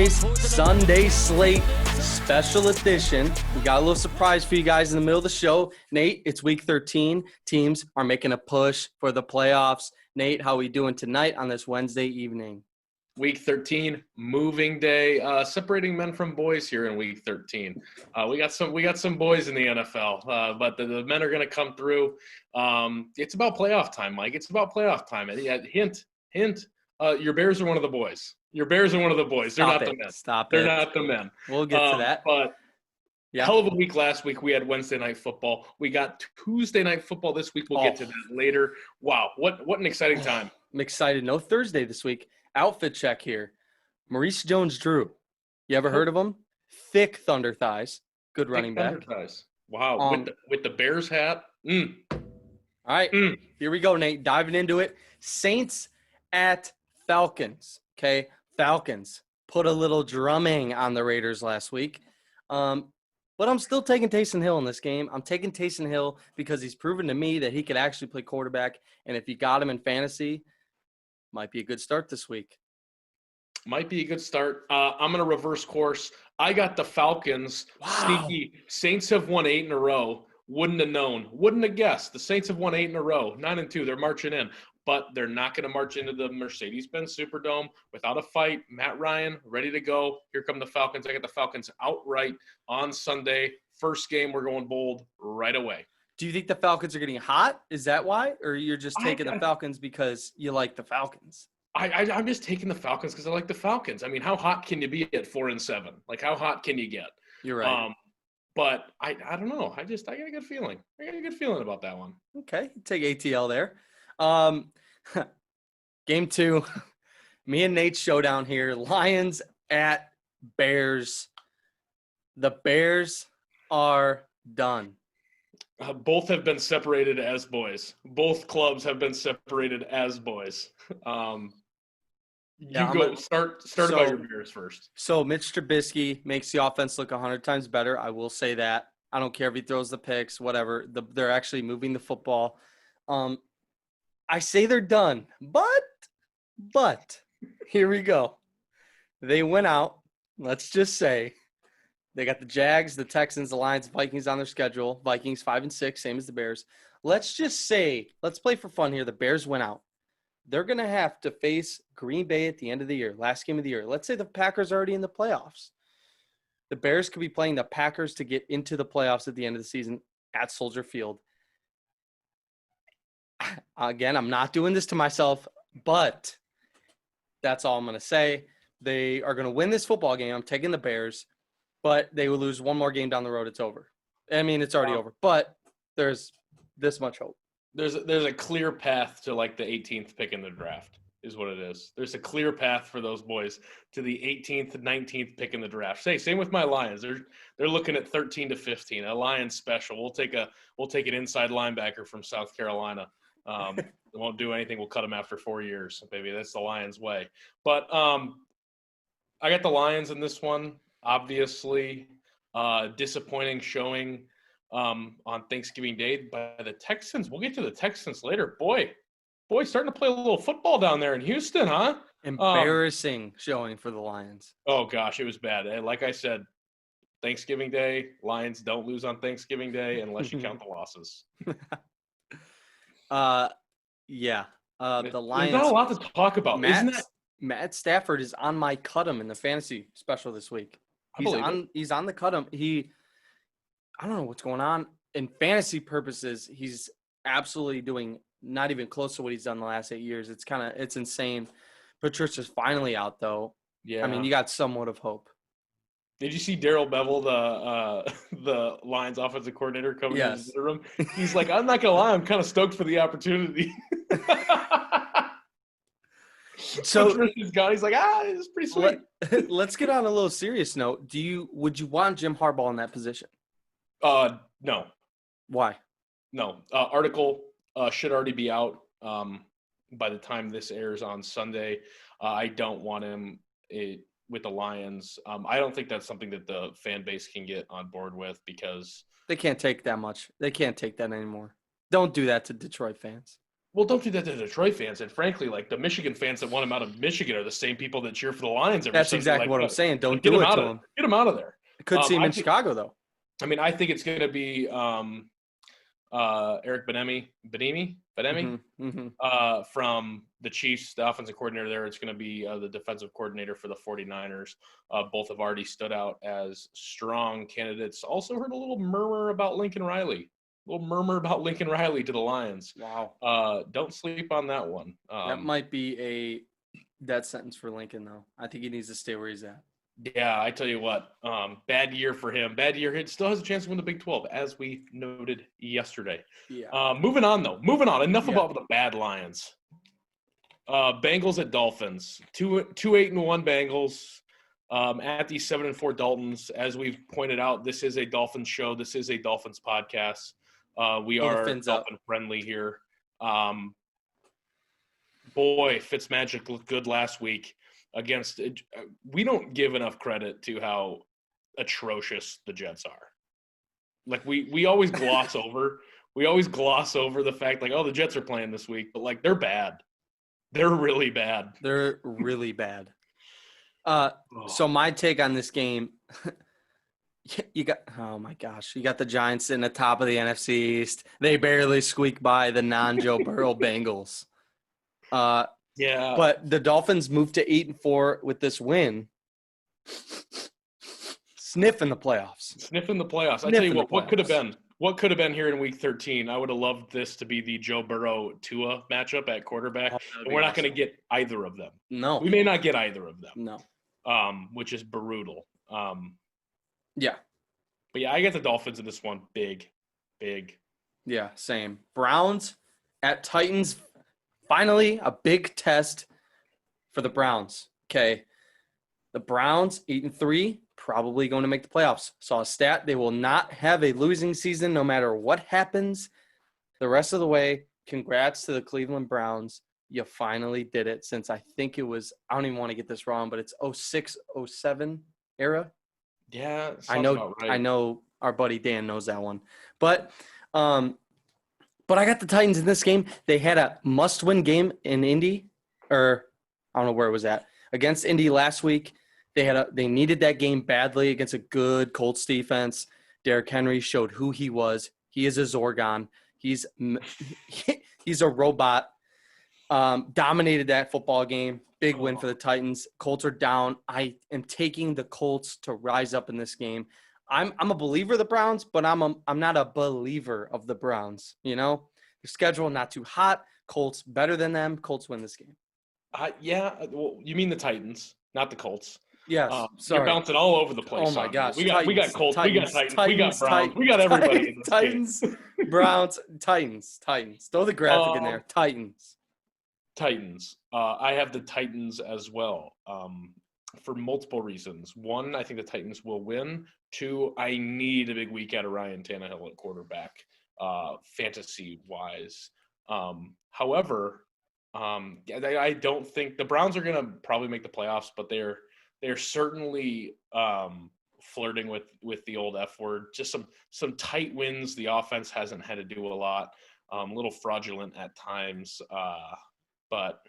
FanNoise Sunday Slate special edition. We got a little surprise for you guys in the middle of the show. Nate, it's week 13. Teams are making a push for the playoffs. Nate, how are we doing tonight on this Wednesday evening? Week 13, moving day, separating men from boys here in week 13. We got some boys in the NFL, but the men are going to come through. It's about playoff time, Mike. It's about playoff time. Hint. Your Bears are one of the boys. Your Bears are one of the boys. They're not the men. They're not the men. We'll get to that. But hell of a week last week. We had Wednesday night football. We got Tuesday night football this week. We'll get to that later. Wow, what an exciting time. I'm excited. No Thursday this week. Outfit check here. Maurice Jones-Drew. You ever heard of him? Thick thunder thighs. Good running back. Thunder thighs. Wow. With the Bears hat. All right. Here we go, Nate. Diving into it. Saints at Falcons. Okay. Falcons put a little drumming on the Raiders last week. But I'm still taking Taysom Hill in this game. I'm taking Taysom Hill because he's proven to me that he could actually play quarterback. And if you got him in fantasy, might be a good start this week. Might be a good start. I'm going to reverse course. I got the Falcons. Wow. Sneaky. Saints have won 8 in a row. Wouldn't have known. Wouldn't have guessed. The Saints have won 8 in a row. 9-2. They're marching in. But they're not going to march into the Mercedes-Benz Superdome without a fight. Matt Ryan, ready to go. Here come the Falcons. I got the Falcons outright on Sunday. First game, we're going bold right away. Do you think the Falcons are getting hot? Is that why? Or you're just taking the Falcons because you like the Falcons? I'm just taking the Falcons because I like the Falcons. I mean, how hot can you be at 4-7? Like, how hot can you get? You're right. But I don't know. I got a good feeling. I got a good feeling about that one. Okay. Take ATL there. Game 2. Me and Nate's showdown here. Lions at Bears. The Bears are done. Both have been separated as boys. Both clubs have been separated as boys. Start about your Bears first. So Mitch Trubisky makes the offense look 100 times better. I will say that. I don't care if he throws the picks, whatever. They're actually moving the football. I say they're done, but here we go. They went out. Let's just say they got the Jags, the Texans, the Lions, the Vikings on their schedule. Vikings 5-6, same as the Bears. Let's just say, let's play for fun here. The Bears went out. They're going to have to face Green Bay at the end of the year, last game of the year. Let's say the Packers are already in the playoffs. The Bears could be playing the Packers to get into the playoffs at the end of the season at Soldier Field. Again, I'm not doing this to myself, but that's all I'm going to say. They are going to win this football game. I'm taking the Bears. But they will lose one more game down the road. It's over. I mean, it's already over. But there's this much hope. There's a clear path to like the 18th pick in the draft is what it is. There's a clear path for those boys to the 18th, 19th pick in the draft. Same with my Lions. They're looking at 13-15. A Lions special. We'll take an inside linebacker from South Carolina. It won't do anything. We'll cut them after 4 years. Baby, that's the Lions way. But I got the Lions in this one. Obviously, disappointing showing on Thanksgiving Day by the Texans. We'll get to the Texans later. Boy, starting to play a little football down there in Houston, huh? Embarrassing showing for the Lions. Oh, gosh, it was bad. And like I said, Thanksgiving Day, Lions don't lose on Thanksgiving Day unless you count the losses. Yeah. The Lions. There's not a lot to talk about. Matt Stafford is on my cut him in the fantasy special this week. He's on the cut him. I don't know what's going on. In fantasy purposes, he's absolutely doing not even close to what he's done the last 8 years. It's insane. Patricia's finally out though. Yeah. I mean, you got somewhat of hope. Did you see Darrell Bevel, the Lions offensive coordinator, coming into the room? He's like, I'm not gonna lie, I'm kind of stoked for the opportunity. So Patricia's gone. He's like, it's pretty sweet. Let's get on a little serious note. Would you want Jim Harbaugh in that position? No. Why? No. Article should already be out by the time this airs on Sunday. I don't want him with the Lions. I don't think that's something that the fan base can get on board with because they can't take that much. They can't take that anymore. Don't do that to Detroit fans. Well, don't do that to Detroit fans. And frankly, like the Michigan fans that want him out of Michigan are the same people that cheer for the Lions every That's Sunday. exactly Like, what I'm saying. Don't get do him it out to of him. Get him out of there. I could see him in Chicago, though. I mean, I think it's going to be Eric Bieniemy from the Chiefs, the offensive coordinator there. It's going to be the defensive coordinator for the 49ers. Both have already stood out as strong candidates. Also heard a little murmur about Lincoln Riley. To the Lions. Wow. Don't sleep on that one. That might be a death sentence for Lincoln, though. I think he needs to stay where he's at. Yeah, I tell you what, bad year for him. Bad year. He still has a chance to win the Big 12, as we noted yesterday. Yeah. Moving on. Enough about the bad Lions. Bengals at Dolphins. 2-8-1 Bengals. At the 7-4 Dolphins. As we've pointed out, this is a Dolphins show. This is a Dolphins podcast. We are Dolphin friendly here. Boy, Fitzmagic looked good last week against. We don't give enough credit to how atrocious the Jets are. Like we always gloss over. We always gloss over the fact like, oh, the Jets are playing this week, but like they're bad. They're really bad. They're really bad. So my take on this game, you got the Giants in the top of the NFC East. They barely squeak by the non-Joe Burrow Bengals. Yeah. But the Dolphins moved to 8-4 with this win. Sniffing the playoffs. I tell you what could have been? What could have been here in Week 13? I would have loved this to be the Joe Burrow-Tua matchup at quarterback. And we're not going to get either of them. No. We may not get either of them. No. Which is brutal. Yeah. But yeah, I get the Dolphins in this one. Big. Yeah, same. Browns at Titans. Finally, a big test for the Browns. Okay. The Browns, 8-3, probably going to make the playoffs. Saw a stat. They will not have a losing season no matter what happens the rest of the way. Congrats to the Cleveland Browns. You finally did it since I think it was, I don't even want to get this wrong, but it's 06, 07 era. Yeah, I know. About right. I know our buddy Dan knows that one. But I got the Titans in this game. They had a must-win game in Indy, or I don't know where it was at, against Indy last week. They needed that game badly against a good Colts defense. Derrick Henry showed who he was. He is a Zorgon. He's a robot. Dominated that football game. Big win for the Titans. Colts are down. I am taking the Colts to rise up in this game. I'm a believer of the Browns, but I'm not a believer of the Browns. You know, their schedule not too hot. Colts better than them. Colts win this game. Yeah. Well, you mean the Titans, not the Colts. Yes. Sorry. You're bouncing all over the place. Oh my gosh. We got Colts. We got Titans. We got Browns. We got everybody in this Titans, game. Browns, Titans. Throw the graphic in there. Titans. I have the Titans as well. For multiple reasons. One, I think the Titans will win. Two, I need a big week out of Ryan Tannehill at quarterback, fantasy-wise. However, I don't think the Browns are going to probably make the playoffs, but they're certainly flirting with the old F word. Just some tight wins. The offense hasn't had to do a lot. A little fraudulent at times, but.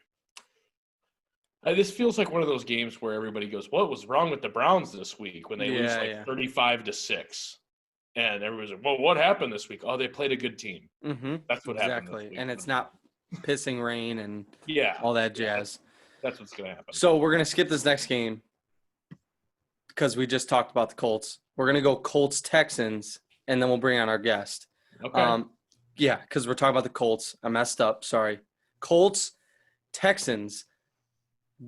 This feels like one of those games where everybody goes, "What was wrong with the Browns this week?" When they lose 35-6, and everybody's like, "Well, what happened this week?" Oh, they played a good team. Mm-hmm. That's what happened. Exactly, and it's not pissing rain and yeah, all that jazz. That's what's gonna happen. So we're gonna skip this next game because we just talked about the Colts. We're gonna go Colts Texans, and then we'll bring on our guest. Okay. Yeah, because we're talking about the Colts. I messed up. Sorry. Colts Texans.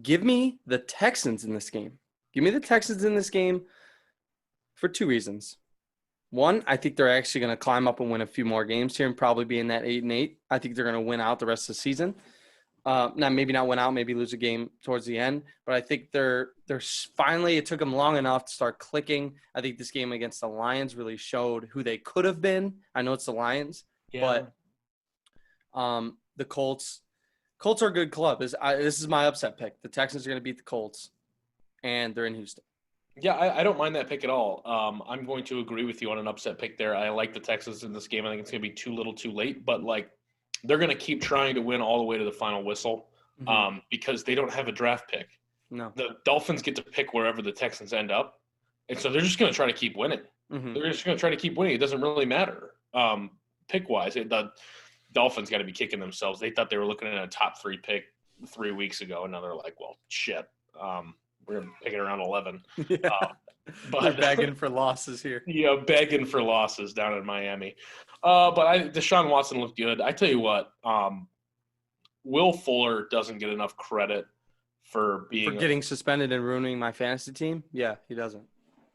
Give me the Texans in this game. Give me the Texans in this game for two reasons. One, I think they're actually going to climb up and win a few more games here and probably be in that 8-8. I think they're going to win out the rest of the season. Maybe not win out, maybe lose a game towards the end. But I think they're finally, it took them long enough to start clicking. I think this game against the Lions really showed who they could have been. I know it's the Lions, but the Colts are a good club. This is my upset pick. The Texans are going to beat the Colts, and they're in Houston. Yeah, I don't mind that pick at all. I'm going to agree with you on an upset pick there. I like the Texans in this game. I think it's going to be too little too late, but like they're going to keep trying to win all the way to the final whistle because they don't have a draft pick. No. The Dolphins get to pick wherever the Texans end up, and so they're just going to try to keep winning. They're just going to try to keep winning. It doesn't really matter pick-wise. The Dolphins got to be kicking themselves. They thought they were looking at a top 3 pick 3 weeks ago, and now they're like, well, shit. We're going to pick it around 11. But they're begging for losses here. Yeah, begging for losses down in Miami. Deshaun Watson looked good. I tell you what, Will Fuller doesn't get enough credit for getting suspended and ruining my fantasy team. Yeah, he doesn't.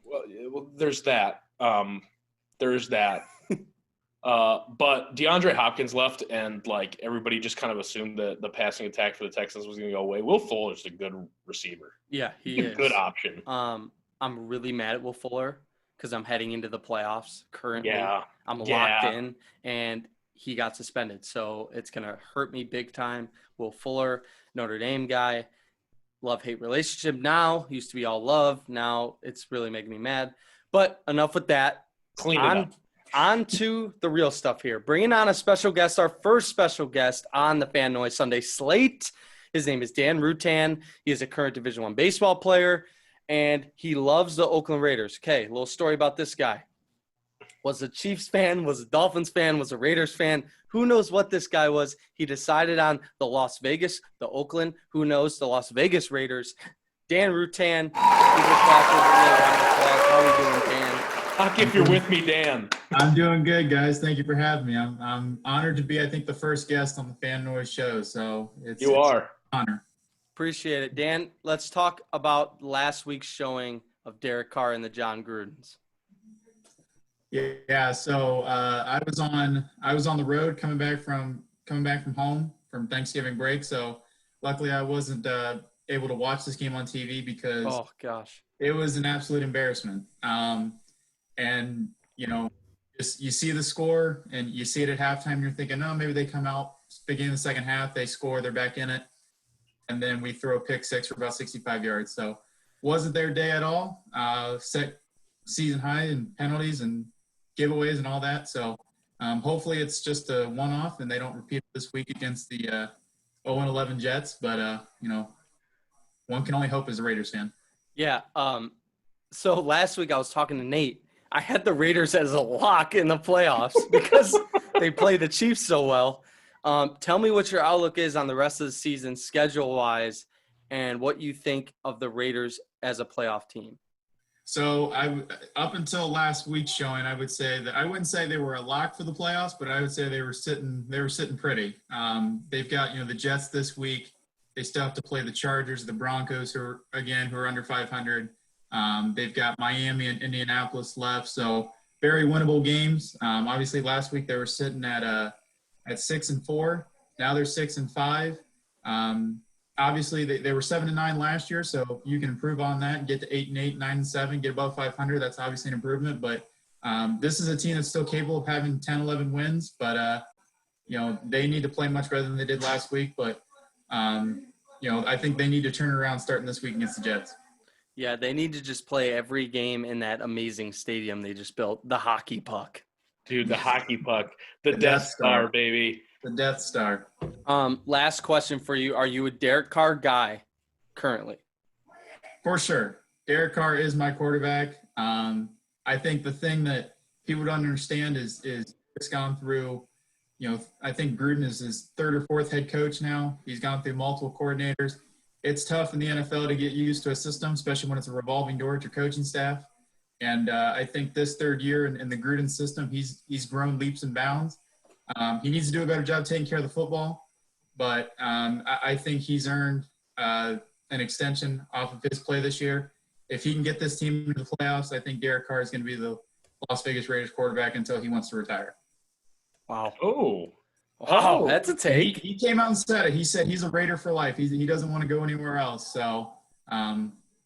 Well, there's that. There's that. But DeAndre Hopkins left, and like everybody just kind of assumed that the passing attack for the Texans was going to go away. Will Fuller's a good receiver. Yeah, he's a good option. I'm really mad at Will Fuller because I'm heading into the playoffs currently. Yeah, I'm locked in, and he got suspended, so it's going to hurt me big time. Will Fuller, Notre Dame guy, love-hate relationship now. Used to be all love. Now it's really making me mad. But enough with that. Clean it up. On to the real stuff here. Bringing on a special guest, our first special guest on the FanNoise Sunday slate. His name is Dan Rutan. He is a current Division I baseball player, and he loves the Oakland Raiders. Okay, a little story about this guy. Was a Chiefs fan, was a Dolphins fan, was a Raiders fan. Who knows what this guy was? He decided on the Oakland, who knows, the Las Vegas Raiders. Dan Rutan. How are you doing, Dan? Talk if you're with me, Dan. I'm doing good, guys. Thank you for having me. I'm honored to be, I think, the first guest on the FanNoise show. So it's an honor. Appreciate it, Dan. Let's talk about last week's showing of Derek Carr and the John Grudens. Yeah. So I was on the road coming back from home from Thanksgiving break. So luckily I wasn't able to watch this game on TV because it was an absolute embarrassment. And you see the score and you see it at halftime. You're thinking, oh, maybe they come out beginning the second half, they score, they're back in it, and then we throw a pick six for about 65 yards. So wasn't their day at all. Set season high in penalties and giveaways and all that. So hopefully it's just a one-off and they don't repeat it this week against the 0-11 Jets. But one can only hope as a Raiders fan. Yeah. So last week I was talking to Nate. I had the Raiders as a lock in the playoffs because they play the Chiefs so well. Tell me what your outlook is on the rest of the season schedule-wise and what you think of the Raiders as a playoff team. So up until last week's showing, I would say that I wouldn't say they were a lock for the playoffs, but I would say they were sitting pretty. They've got, the Jets this week. They still have to play the Chargers, the Broncos, who are under 500. They've got Miami and Indianapolis left, so very winnable games. Obviously, last week they were sitting at 6-4. Now they're 6-5. Obviously, they were 7-9 last year, so you can improve on that and get to 8-8, 9-7, get above 500. That's obviously an improvement. But this is a team that's still capable of having 10, 11 wins. But they need to play much better than they did last week. But I think they need to turn around starting this week against the Jets. Yeah, they need to just play every game in that amazing stadium they just built, the hockey puck. Dude, the hockey puck. The Death Star, baby. The Death Star. Last question for you. Are you a Derek Carr guy currently? For sure. Derek Carr is my quarterback. I think the thing that people don't understand is it's gone through, I think Gruden is his third or fourth head coach now. He's gone through multiple coordinators. It's tough in the NFL to get used to a system, especially when it's a revolving door at your coaching staff. And I think this third year in the Gruden system, he's grown leaps and bounds. He needs to do a better job taking care of the football, but I think he's earned an extension off of his play this year. If he can get this team into the playoffs, I think Derek Carr is going to be the Las Vegas Raiders quarterback until he wants to retire. Wow. Oh, that's a take. He came out and said it. He said he's a Raider for life. He doesn't want to go anywhere else. So,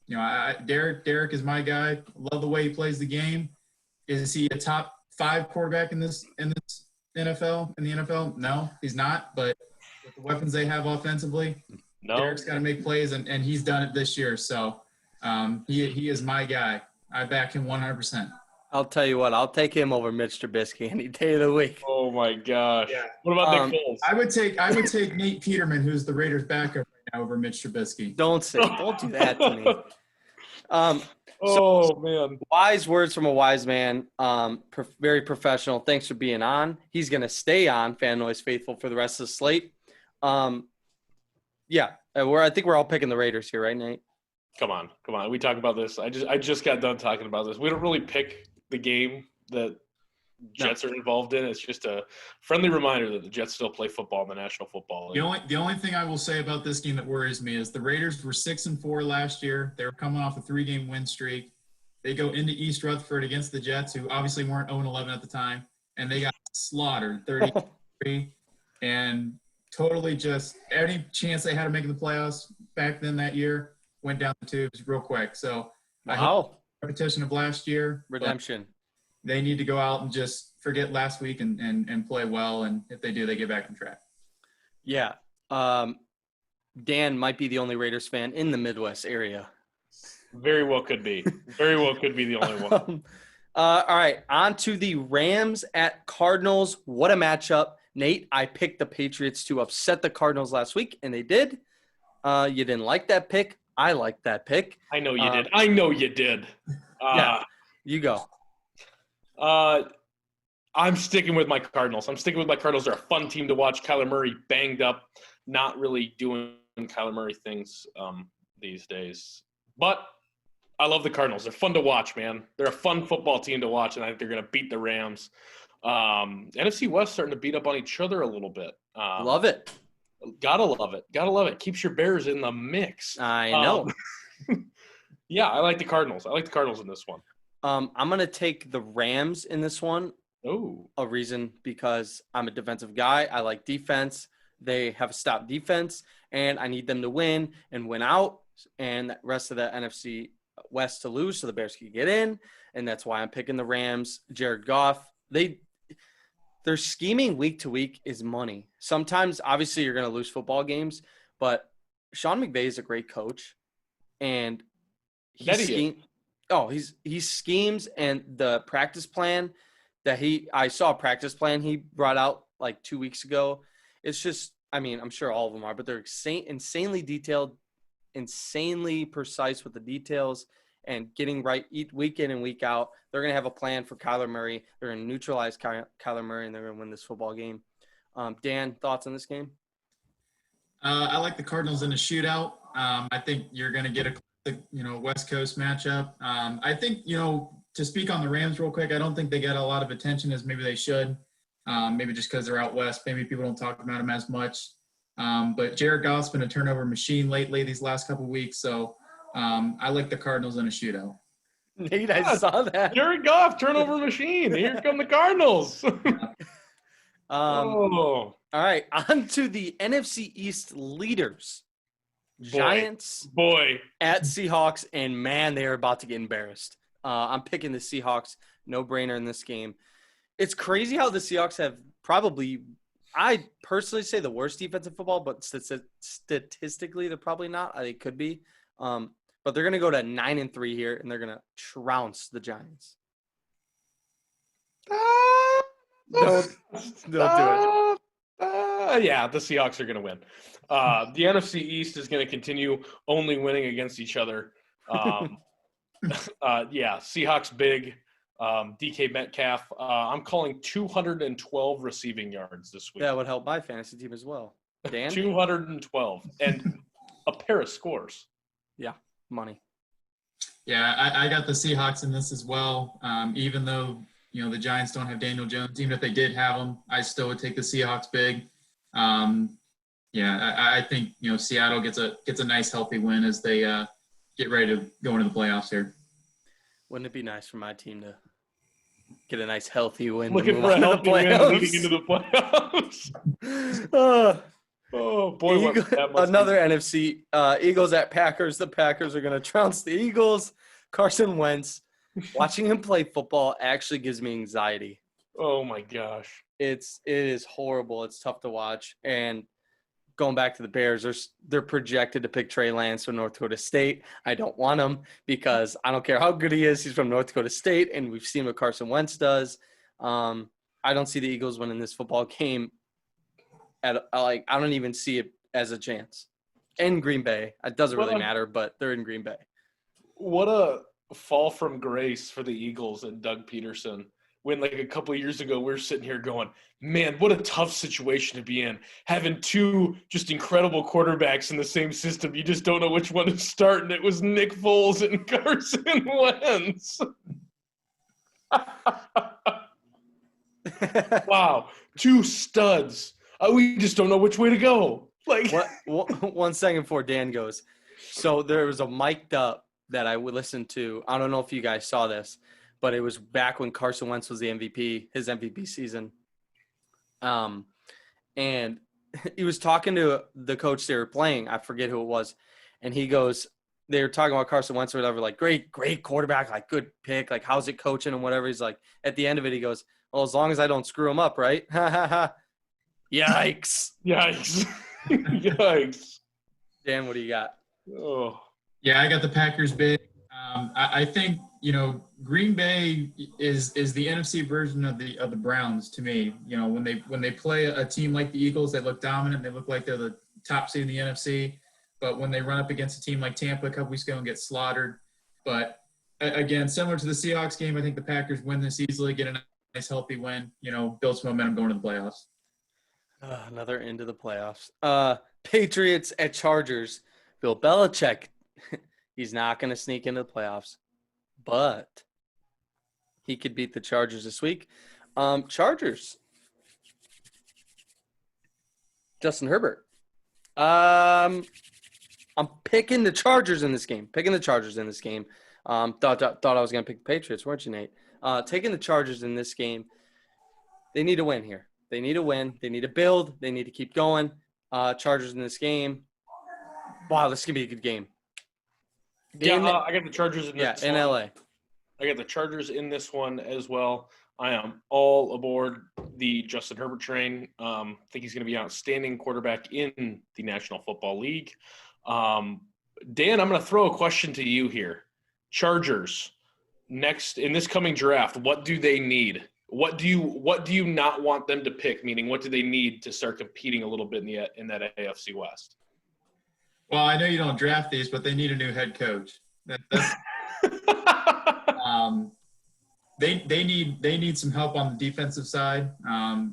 Derek is my guy. Love the way he plays the game. Is he a top 5 quarterback in this NFL? In the NFL? No, he's not. But with the weapons they have offensively, Derek's got to make plays, and he's done it this year. So, he is my guy. I back him 100%. I'll tell you what. I'll take him over Mitch Trubisky any day of the week. Oh my gosh. Yeah. What about Nick Foles? I would take Nate Peterman, who's the Raiders' backup right now, over Mitch Trubisky. Don't do that to me. Oh man. Wise words from a wise man. Very professional. Thanks for being on. He's gonna stay on FanNoise Faithful for the rest of the slate. Yeah, I think we're all picking the Raiders here, right, Nate? Come on. We talk about this. I just got done talking about this. We don't really pick the game that Jets are involved in. It's just a friendly reminder that the Jets still play football in the National Football League. The only thing I will say about this game that worries me is the Raiders were 6-4 last year. They were coming off a 3-game win streak. They go into East Rutherford against the Jets, who obviously weren't 0-11 at the time, and they got slaughtered 33. And totally just any chance they had of making the playoffs back then that year went down the tubes real quick. So I hope repetition of last year. Redemption. They need to go out and just forget last week and play well. And if they do, they get back on track. Yeah. Dan might be the only Raiders fan in the Midwest area. Very well could be. Very well could be the only one. All right. On to the Rams at Cardinals. What a matchup. Nate, I picked the Patriots to upset the Cardinals last week, and they did. You didn't like that pick. I liked that pick. I know you did. I know you did. Yeah, you go. I'm sticking with my Cardinals. They're a fun team to watch. Kyler Murray banged up, not really doing Kyler Murray things these days. But I love the Cardinals. They're fun to watch, man. They're a fun football team to watch, and I think they're going to beat the Rams. NFC West starting to beat up on each other a little bit. Love it. Gotta love it. Keeps your Bears in the mix. I know. Yeah, I like the Cardinals. In this one. I'm going to take the Rams in this one. Oh. A reason because I'm a defensive guy. I like defense. They have a stout defense, and I need them to win and win out, and the rest of the NFC West to lose so the Bears can get in, and that's why I'm picking the Rams. Jared Goff, their scheming week to week is money. Sometimes, obviously, you're going to lose football games, but Sean McVay is a great coach, and he schemes, and the practice plan I saw a practice plan he brought out like 2 weeks ago. It's just, I mean, I'm sure all of them are, but they're insanely detailed, insanely precise with the details and getting right week in and week out. They're going to have a plan for Kyler Murray. They're going to neutralize Kyler Murray, and they're going to win this football game. Dan, thoughts on this game? I like the Cardinals in a shootout. I think you're going to get a West Coast matchup. I think, to speak on the Rams real quick, I don't think they get a lot of attention as maybe they should. Maybe just because they're out west. Maybe people don't talk about them as much. But Jared Goff's been a turnover machine lately these last couple of weeks. So I like the Cardinals in a shootout. Nate, I saw that. Jared Goff, turnover machine. Here come the Cardinals. All right, on to the NFC East leaders. Giants at Seahawks, and man, they are about to get embarrassed. I'm picking the Seahawks, no brainer in this game. It's crazy how the Seahawks have probably, I personally say, the worst defensive football, but statistically they're probably not. They could be, but they're going to go to 9-3 here, and they're going to trounce the Giants. Don't do it. Yeah, the Seahawks are going to win. The NFC East is going to continue only winning against each other. Yeah, Seahawks big. DK Metcalf. I'm calling 212 receiving yards this week. That would help my fantasy team as well. Dan? 212. And a pair of scores. Yeah, money. Yeah, I got the Seahawks in this as well. Even though, the Giants don't have Daniel Jones, even if they did have him, I still would take the Seahawks big. I think, Seattle gets a nice healthy win as they get ready to go into the playoffs here. Wouldn't it be nice for my team to get a nice healthy win? Looking for a healthy win leading into the playoffs. Oh boy! Another NFC. Eagles at Packers. The Packers are going to trounce the Eagles. Carson Wentz. Watching him play football actually gives me anxiety. Oh my gosh! It is horrible. It's tough to watch. And going back to the Bears, they're projected to pick Trey Lance from North Dakota State. I don't want him because I don't care how good he is. He's from North Dakota State, and we've seen what Carson Wentz does. I don't see the Eagles winning this football game. I don't even see it as a chance. In Green Bay, it doesn't really matter, but they're in Green Bay. What a fall from grace for the Eagles and Doug Peterson. When like a couple of years ago, we were sitting here going, man, what a tough situation to be in. Having two just incredible quarterbacks in the same system. You just don't know which one to start. And it was Nick Foles and Carson Wentz. Wow. Two studs. We just don't know which way to go. Like, what, 1 second before Dan goes. So there was a mic'd up that I would listen to. I don't know if you guys saw this, but it was back when Carson Wentz was the MVP, his MVP season. And he was talking to the coach they were playing. I forget who it was. And he goes, they were talking about Carson Wentz or whatever, like, great quarterback, like, good pick, like, how's it coaching and whatever. He's like, at the end of it, he goes, well, as long as I don't screw him up, right? Ha, ha, ha. Yikes. Yikes. Yikes. Dan, what do you got? Oh. Yeah, I got the Packers big. I think, Green Bay is the NFC version of the Browns to me. When they play a team like the Eagles, they look dominant. They look like they're the top seed in the NFC. But when they run up against a team like Tampa a couple weeks ago and get slaughtered. But again, similar to the Seahawks game, I think the Packers win this easily, get a nice healthy win, build some momentum going to the playoffs. Another into the playoffs. Patriots at Chargers. Bill Belichick, he's not going to sneak into the playoffs, but he could beat the Chargers this week. Chargers. Justin Herbert. I'm picking the Chargers in this game. Thought I was going to pick the Patriots, weren't you, Nate? Taking the Chargers in this game. They need to win here. They need to win. They need to build. They need to keep going. Chargers in this game. Wow, this is going to be a good game. I got the Chargers in this in one. LA. I got the Chargers in this one as well. I am all aboard the Justin Herbert train. I think he's going to be an outstanding quarterback in the National Football League. Dan, I'm going to throw a question to you here. Chargers, next in this coming draft, what do they need? What do you not want them to pick? Meaning, what do they need to start competing a little bit in that AFC West? Well, I know you don't draft these, but they need a new head coach. They need some help on the defensive side.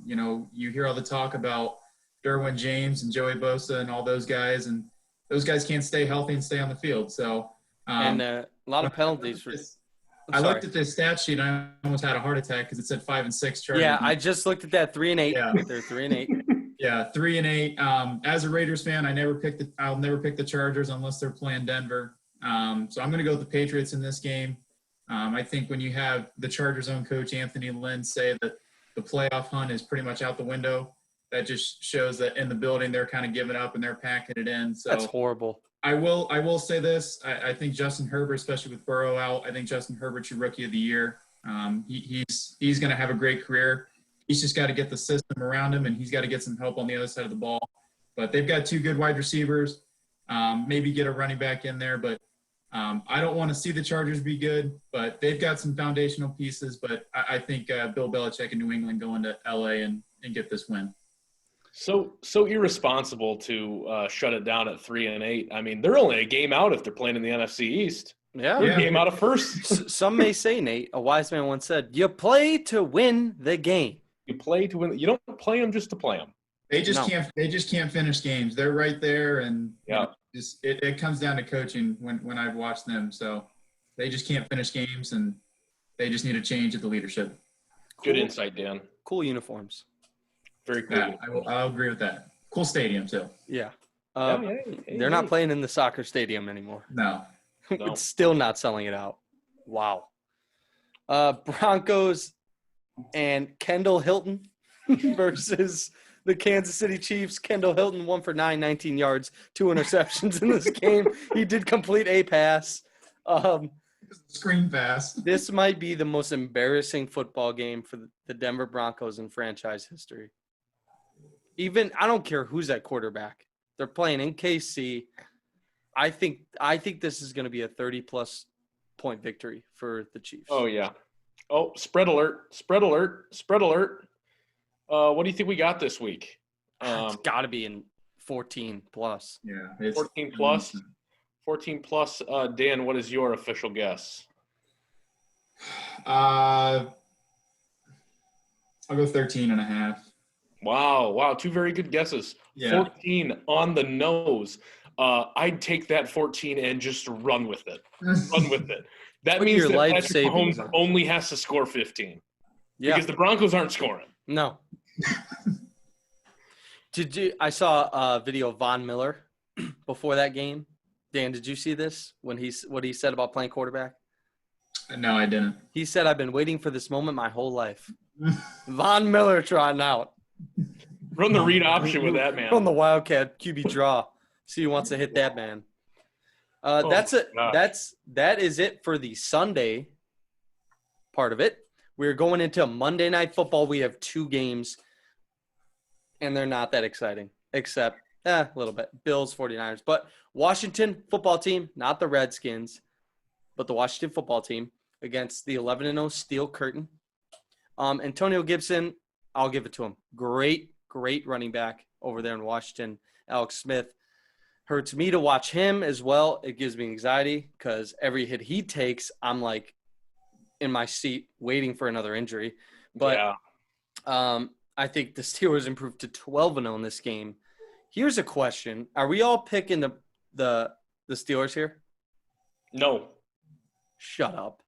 You hear all the talk about Derwin James and Joey Bosa and all those guys, and those guys can't stay healthy and stay on the field. So a lot of penalties for. I looked at this stat sheet and I almost had a heart attack because it said 5-6 Chargers. Yeah, I just looked at that 3-8. Yeah. They're 3-8. Yeah, 3-8. As a Raiders fan, I'll never pick the Chargers unless they're playing Denver. So I'm going to go with the Patriots in this game. I think when you have the Chargers' own coach Anthony Lynn say that the playoff hunt is pretty much out the window, that just shows that in the building they're kind of giving up and they're packing it in. So that's horrible. I will say this. I think Justin Herbert, especially with Burrow out, I think Justin Herbert's your rookie of the year. He's going to have a great career. He's just got to get the system around him, and he's got to get some help on the other side of the ball. But they've got two good wide receivers. Maybe get a running back in there. But I don't want to see the Chargers be good, but they've got some foundational pieces. But I think Bill Belichick in New England go into L.A. and get this win. So irresponsible to shut it down at 3-8. I mean, they're only a game out if they're playing in the NFC East. Yeah, they're a game out of first. Some may say, Nate, a wise man once said, "You play to win the game. You play to win. You don't play them just to play them." They just can't. They just can't finish games. They're right there, and yeah, it comes down to coaching when I've watched them. So they just can't finish games, and they just need a change at the leadership. Good insight, Dan. Cool uniforms. Very cool. Yeah, I'll agree with that. Cool stadium too. Yeah. They're not playing in the soccer stadium anymore. No. It's still not selling it out. Wow. Broncos and Kendall Hilton versus the Kansas City Chiefs. Kendall Hilton 1 for 9, 19 yards, 2 interceptions in this game. He did complete a pass. Screen pass. This might be the most embarrassing football game for the Denver Broncos in franchise history. Even I don't care who's at quarterback. They're playing in KC. I think this is going to be a 30-plus point victory for the Chiefs. Oh, yeah. Oh, spread alert. Spread alert. Spread alert. What do you think we got this week? It's got to be in 14-plus. Yeah, it's 14 plus. 14 plus. Dan, what is your official guess? I'll go 13.5. Wow. Two very good guesses. Yeah. 14 on the nose. I'd take that 14 and just run with it. Run with it. That Put means your that life Patrick savings Mahomes on. only has to score 15 Yeah. because the Broncos aren't scoring. No. I saw a video of Von Miller before that game. Dan, did you see this what he said about playing quarterback? No, I didn't. He said, "I've been waiting for this moment my whole life." Von Miller trotting out. Run the read option with that man. On the Wildcat QB draw. See who wants to hit that man. That's it. That is it for the Sunday part of it. We're going into Monday Night Football. We have 2 games, and they're not that exciting, except a little bit. Bills, 49ers. But Washington football team, not the Redskins, but the Washington football team against the 11-0 Steel Curtain. Antonio Gibson, I'll give it to him. Great running back over there in Washington. Alex Smith. Hurts me to watch him as well. It gives me anxiety because every hit he takes, I'm like in my seat waiting for another injury. But Yeah. I think the Steelers improved to 12-0 in this game. Here's a question. Are we all picking the Steelers here? No. Shut up.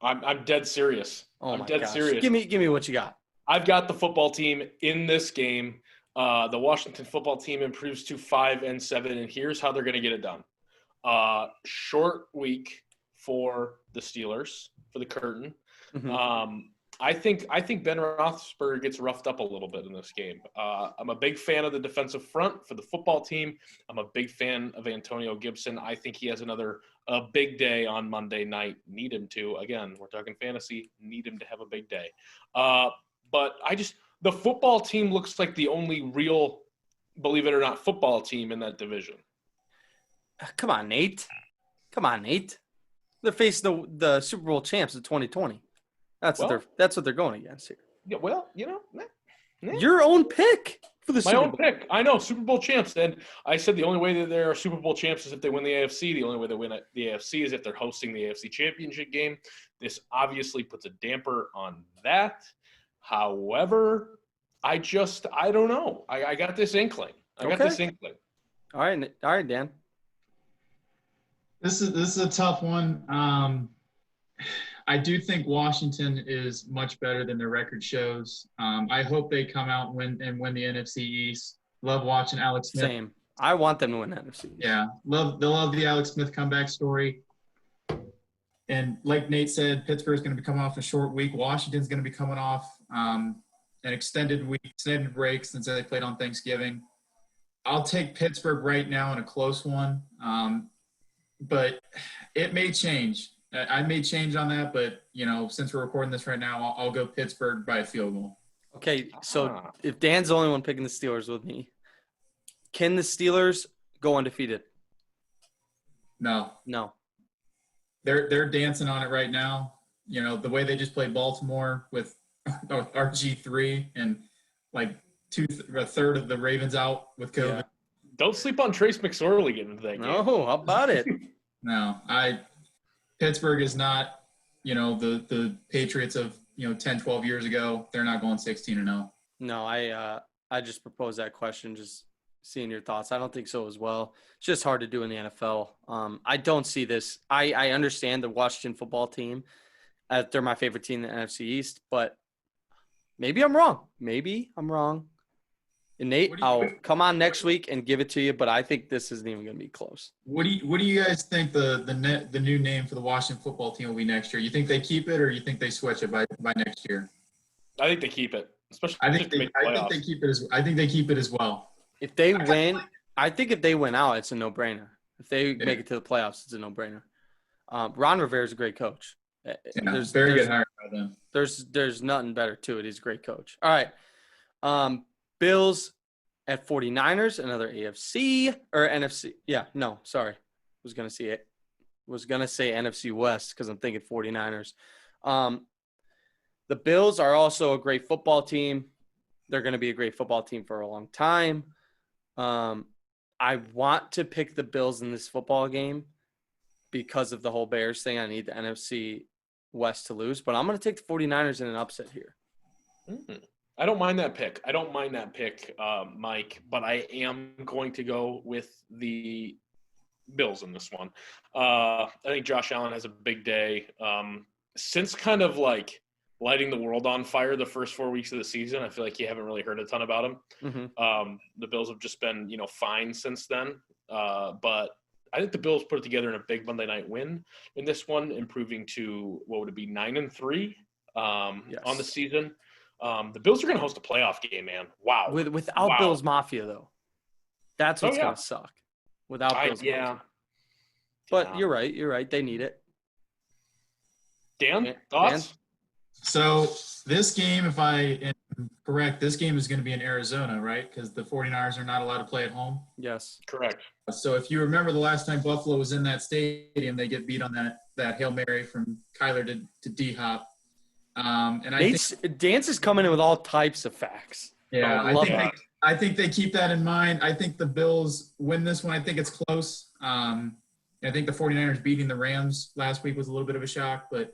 I'm dead serious. Oh I'm my dead gosh. serious. Give me what you got. I've got the football team in this game. The Washington football team improves to 5-7, and here's how they're going to get it done. Short week for the Steelers, for the curtain. Mm-hmm. I think Ben Roethlisberger gets roughed up a little bit in this game. I'm a big fan of the defensive front for the football team. I'm a big fan of Antonio Gibson. I think he has another big day on Monday night. Need him to. Again, we're talking fantasy. Need him to have a big day. But the football team looks like the only real, believe it or not, football team in that division. Come on, Nate. They're facing the Super Bowl champs in 2020. That's what they're going against here. Yeah, well, Your own pick for the my Super own Bowl. pick. I know, Super Bowl champs. And I said the only way that they're Super Bowl champs is if they win the AFC. The only way they win the AFC is if they're hosting the AFC Championship game. This obviously puts a damper on that. However, I don't know. I got this inkling. All right, Dan. This is a tough one. I do think Washington is much better than their record shows. I hope they come out and win the NFC East. Love watching Alex Smith. Same. I want them to win NFC East. Yeah, love the Alex Smith comeback story. And like Nate said, Pittsburgh's going to be coming off a short week. Washington's going to be coming off an extended break since they played on Thanksgiving. I'll take Pittsburgh right now in a close one, but it may change. I may change on that, but, since we're recording this right now, I'll go Pittsburgh by a field goal. Okay, so if Dan's the only one picking the Steelers with me, can the Steelers go undefeated? No. They're dancing on it right now. The way they just played Baltimore with RG3 and like a third of the Ravens out with COVID. Yeah. Don't sleep on Trace McSorley getting into that game. No, how about it? No, Pittsburgh is not, the Patriots of, 10, 12 years ago. They're not going 16-0. No, I just proposed that question, just seeing your thoughts. I don't think so as well. It's just hard to do in the NFL. I don't see this. I understand the Washington football team. They're my favorite team in the NFC East, but maybe I'm wrong. And Nate, I'll come on next week and give it to you, but I think this isn't even going to be close. What do you guys think the new name for the Washington football team will be next year? You think they keep it, or you think they switch it by next year? I think they keep it, especially. I think they keep it as well. If they win, I think if they win out, it's a no-brainer. If they make it to the playoffs, it's a no-brainer. Ron Rivera is a great coach. Yeah, very good hire by them. There's nothing better to it. He's a great coach. All right. Bills at 49ers, another AFC or NFC. Yeah, no, sorry. Was going to say NFC West because I'm thinking 49ers. The Bills are also a great football team. They're going to be a great football team for a long time. I want to pick the Bills in this football game because of the whole Bears thing. I need the NFC West to lose, but I'm going to take the 49ers in an upset here. I don't mind that pick. Mike, but I am going to go with the Bills in this one. I think Josh Allen has a big day. Since kind of like lighting the world on fire the first 4 weeks of the season, I feel like you haven't really heard a ton about him. Mm-hmm. The Bills have just been, fine since then. But I think the Bills put it together in a big Monday night win in this one, improving to, what would it be, 9-3 on the season. The Bills are going to host a playoff game, man. Wow. Without Bills Mafia, though. That's what's going to suck. Without Bills Mafia. But you're right. They need it. Dan, thoughts? So this game, if I am correct, this game is going to be in Arizona, right? Because the 49ers are not allowed to play at home. Yes. Correct. So if you remember the last time Buffalo was in that stadium, they get beat on that Hail Mary from Kyler to D-Hop. And I think Dance is coming in with all types of facts. Yeah, I think they keep that in mind. I think the Bills win this one. I think it's close. I think the 49ers beating the Rams last week was a little bit of a shock, but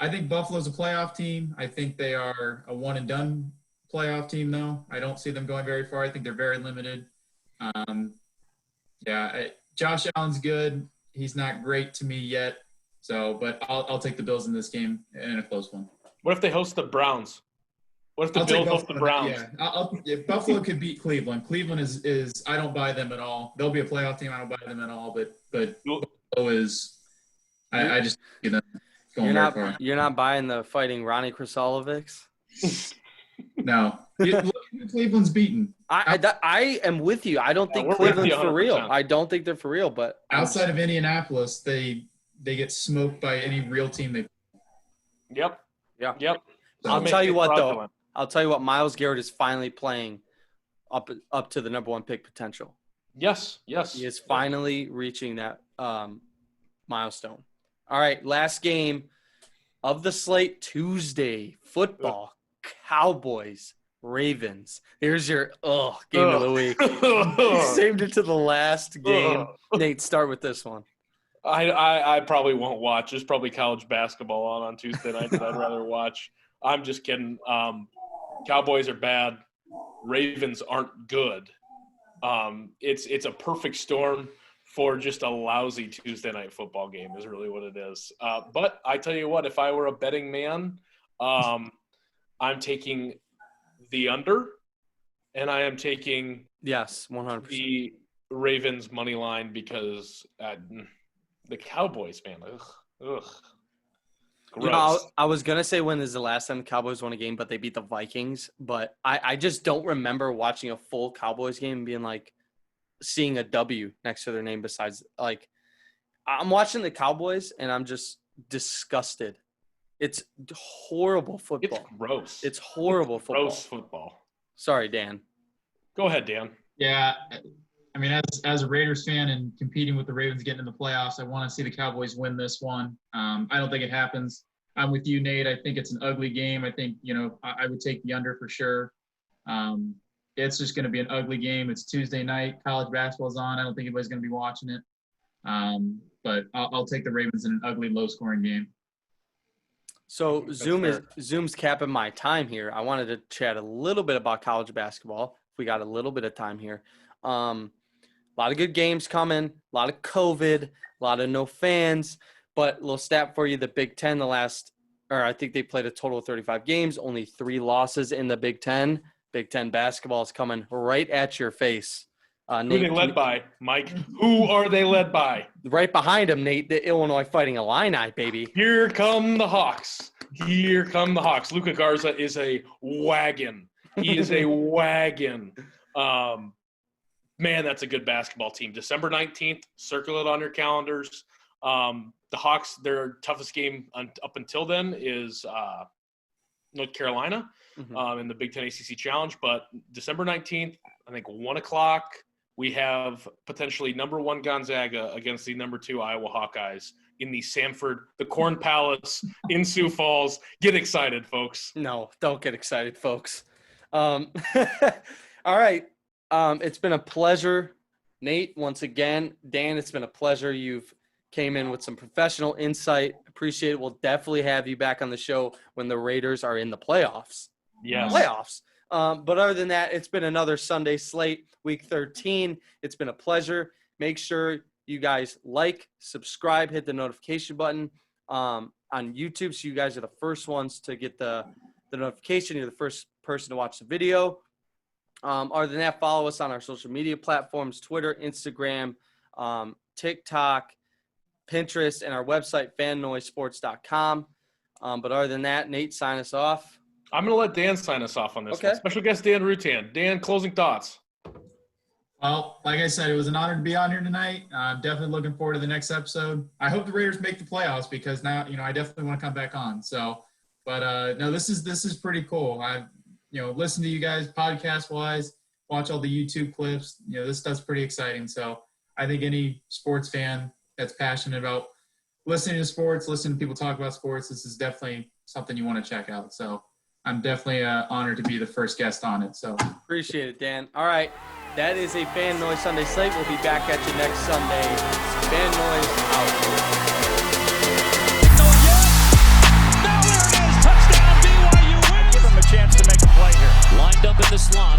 I think Buffalo's a playoff team. I think they are a one-and-done playoff team, though. I don't see them going very far. I think they're very limited. Josh Allen's good. He's not great to me yet. But I'll take the Bills in this game in a close one. What if they host the Browns? What if the Bills host the Browns? If Buffalo could beat Cleveland. Cleveland is I don't buy them at all. They'll be a playoff team. I don't buy them at all. But Buffalo is I just going very far. You're not buying the Fighting Ronnie Krasalovics? No. Look who Cleveland's beaten. I am with you. I don't think Cleveland's for real. I don't think they're for real. But outside of Indianapolis, they get smoked by any real team they. Yep. Yeah. Yep. I'll tell you what, though. I'll tell you what. Myles Garrett is finally playing up to the number one pick potential. Yes. He is finally reaching that milestone. All right, last game of the slate, Tuesday football. Cowboys, Ravens. Here's your game of the week. Saved it to the last game. Nate, start with this one. I probably won't watch. There's probably college basketball on Tuesday night that I'd rather watch. I'm just kidding. Cowboys are bad. Ravens aren't good. It's a perfect storm for just a lousy Tuesday night football game is really what it is. But I tell you what, if I were a betting man, I'm taking the under, and I am taking 100% the Ravens money line because the Cowboys, man, ugh. Gross. I was going to say when is the last time the Cowboys won a game, but they beat the Vikings. But I just don't remember watching a full Cowboys game and being like, seeing a W next to their name besides, like, I'm watching the Cowboys and I'm just disgusted. It's horrible football. It's gross. It's horrible football. Gross football. Sorry, Dan. Go ahead, Dan. Yeah. I mean, as a Raiders fan and competing with the Ravens getting in the playoffs, I want to see the Cowboys win this one. I don't think it happens. I'm with you, Nate. I think it's an ugly game. I think, I would take the under for sure. It's just going to be an ugly game. It's Tuesday night. College basketball's on. I don't think anybody's going to be watching it. But I'll take the Ravens in an ugly, low-scoring game. So Zoom's capping my time here. I wanted to chat a little bit about college basketball. If we got a little bit of time here. A lot of good games coming, a lot of COVID, a lot of no fans. But a little stat for you, the Big Ten, I think they played a total of 35 games, only 3 losses in the Big Ten. Big Ten basketball is coming right at your face. Who are they led by, Mike? Who are they led by? Right behind them, Nate, the Illinois Fighting Illini, baby. Here come the Hawks. Luka Garza is a wagon. He is a wagon. Man, that's a good basketball team. December 19th, circle it on your calendars. The Hawks, their toughest game up until then is North Carolina Mhm. in the Big Ten ACC Challenge. But December 19th, I think 1 o'clock, we have potentially number 1 Gonzaga against the number 2 Iowa Hawkeyes in the Corn Palace in Sioux Falls. Get excited, folks. No, don't get excited, folks. All right. It's been a pleasure, Nate, once again. Dan, it's been a pleasure. You've came in with some professional insight. Appreciate it. We'll definitely have you back on the show when the Raiders are in the playoffs. Yes. Playoffs. But other than that, it's been another Sunday slate, week 13. It's been a pleasure. Make sure you guys like, subscribe, hit the notification button on YouTube, so you guys are the first ones to get the notification. You're the first person to watch the video. Other than that, follow us on our social media platforms, Twitter, Instagram, TikTok, Pinterest, and our website, FanNoiseSports.com. But other than that, Nate, sign us off. I'm going to let Dan sign us off on this Okay. one. Special guest Dan Rutan. Dan, closing thoughts. Well, like I said, it was an honor to be on here tonight. I'm definitely looking forward to the next episode. I hope the Raiders make the playoffs because now, I definitely want to come back on. So, but no, this is pretty cool. I've, listened to you guys podcast wise, watch all the YouTube clips. This stuff's pretty exciting. So I think any sports fan that's passionate about listening to sports, listening to people talk about sports, this is definitely something you want to check out. So I'm definitely honored to be the first guest on it. So Appreciate it, Dan. All right. That is a Fan Noise Sunday slate. We'll be back at you next Sunday. Fan Noise out. Now there it is. Touchdown BYU wins. Give him a chance to make a play here. Lined up in the slot.